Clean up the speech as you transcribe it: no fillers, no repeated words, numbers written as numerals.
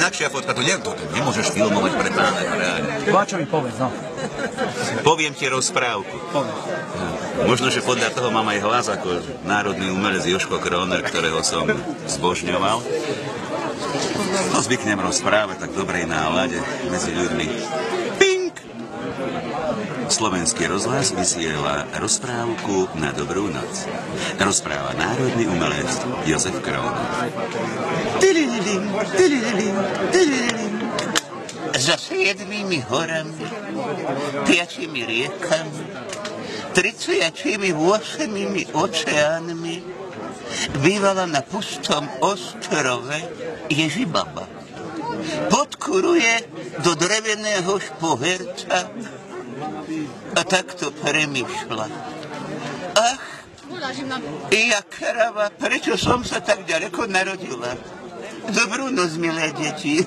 inakšia fotka, to nemôžeš filmovať pre pána kráľa. Čo mi povedz, no. Poviem ti rozprávku. Povedz. Možno, že podľa toho mám aj hlas ako národný umelec Jožko Kroner, ktorého som zbožňoval. No zvyknem rozprávať tak v dobrej nálade medzi ľuďmi. Pink! Slovenský rozhlas vysiela rozprávku na dobrú noc. Rozpráva národný umelec Jozef Kroner. Za 7 horami, 5 riekami, 38 oceánmi bývala na pustom ostrove Ježibaba. Podkuruje do dreveného špoherca a takto premýšľa. Ach, ja krava, prečo som sa tak ďaleko narodila? Dobrú noc, milé deti.